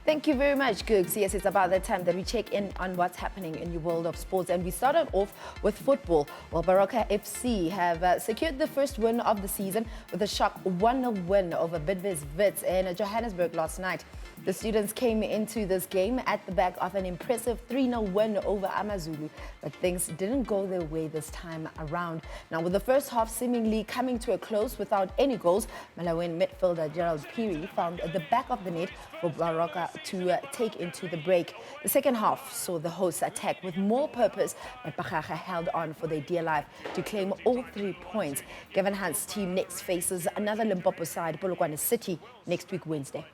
Thank you very much, Googs. Yes, it's about that time that we check in on what's happening in the world of sports. And we started off with football. Well, Baroka FC have secured the first win of the season with a shock 1-0 win over Bidvest Wits in Johannesburg last night. The students came into this game at the back of an impressive 3-0 win over Amazulu, but things didn't go their way this time around. Now, with the first half seemingly coming to a close without any goals, Malawian midfielder Gerald Peary found the back of the net for Baroka to take into the break. The second half saw the hosts attack with more purpose, but Bakhaga held on for their dear life to claim all 3 points. Gavin Hunt's team next faces another Limpopo side, Polokwane City, next week Wednesday.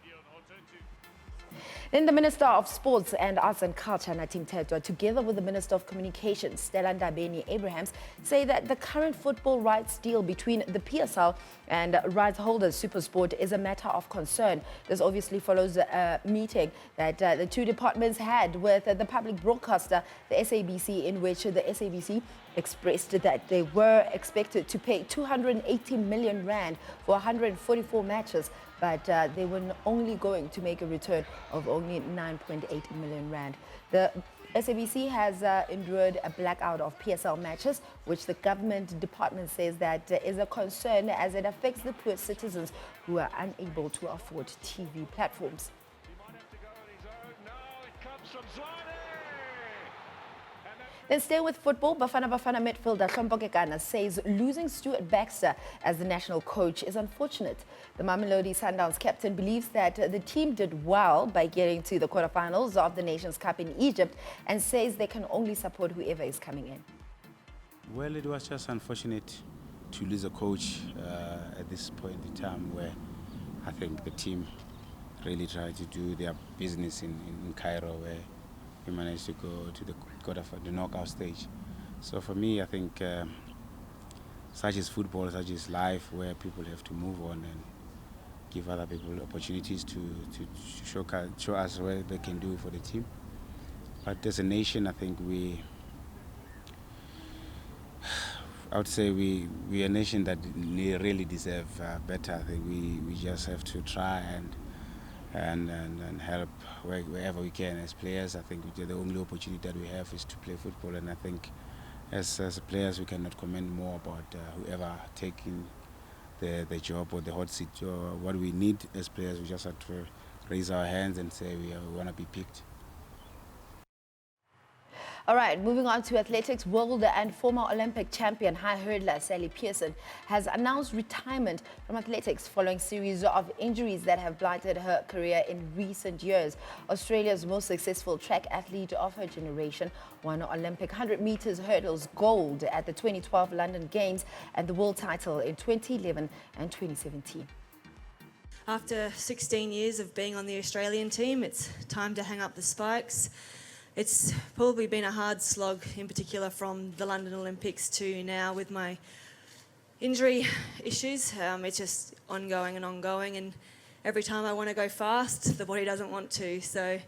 Then the Minister of Sports and Arts and Culture, Natim Tetwa, together with the Minister of Communications, Stella Ndabeni-Abrahams, say that the current football rights deal between the PSL and rights holders SuperSport is a matter of concern. This obviously follows a meeting that the two departments had with the public broadcaster, the SABC, in which the SABC expressed that they were expected to pay 280 million rand for 144 matches, but they were only going to make a return of only 9.8 million rand. The SABC has endured a blackout of PSL matches, which the government department says that is a concern as it affects the poor citizens who are unable to afford TV platforms. Then staying with football, Bafana midfielder Hlompho Kekana says losing Stuart Baxter as the national coach is unfortunate. The Mamelodi Sundowns captain believes that the team did well by getting to the quarterfinals of the Nations Cup in Egypt and says they can only support whoever is coming in. Well, it was just unfortunate to lose a coach at this point in time where I think the team really tried to do their business in Cairo, where we managed to go to the knockout stage. So for me, I think such is football, such is life, where people have to move on and give other people opportunities to show us what they can do for the team. But as a nation, I think I would say we are a nation that really deserve better. I think we just have to try and help wherever we can as players. I think the only opportunity that we have is to play football, and I think as players we cannot comment more about whoever taking the job or the hot seat. What we need as players, we just have to raise our hands and say we want to be picked. All right, moving on to athletics. World and former Olympic champion high hurdler Sally Pearson has announced retirement from athletics following a series of injuries that have blighted her career in recent years. Australia's most successful track athlete of her generation won Olympic 100 meters hurdles gold at the 2012 London Games and the world title in 2011 and 2017. After 16 years of being on the Australian team, it's time to hang up the spikes. It's probably been a hard slog, in particular from the London Olympics to now with my injury issues. It's just ongoing, and every time I want to go fast, the body doesn't want to. So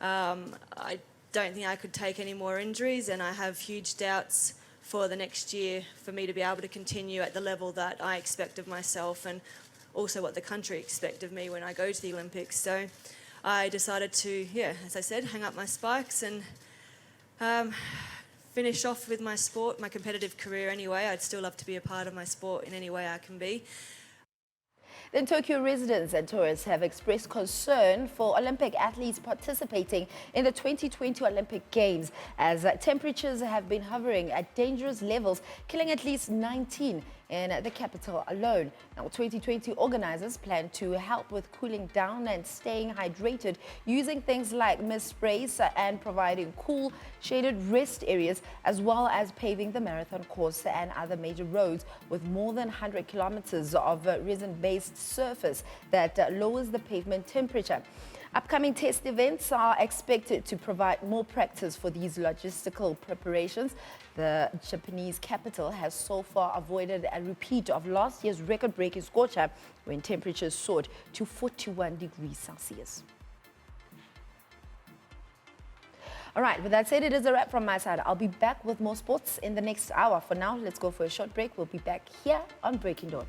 I don't think I could take any more injuries, and I have huge doubts for the next year for me to be able to continue at the level that I expect of myself and also what the country expect of me when I go to the Olympics. So I decided to, as I said, hang up my spikes and finish off with my sport, my competitive career anyway. I'd still love to be a part of my sport in any way I can be. Then Tokyo residents and tourists have expressed concern for Olympic athletes participating in the 2020 Olympic Games as temperatures have been hovering at dangerous levels, killing at least 19 in the capital alone. Now, 2020 organizers plan to help with cooling down and staying hydrated using things like mist sprays and providing cool, shaded rest areas, as well as paving the marathon course and other major roads with more than 100 kilometers of resin-based surface that lowers the pavement temperature. Upcoming test events are expected to provide more practice for these logistical preparations. The Japanese capital has so far avoided a repeat of last year's record-breaking scorcher when temperatures soared to 41 degrees Celsius. All right, with that said, it is a wrap from my side. I'll be back with more sports in the next hour. For now, let's go for a short break. We'll be back here on Breaking Dawn.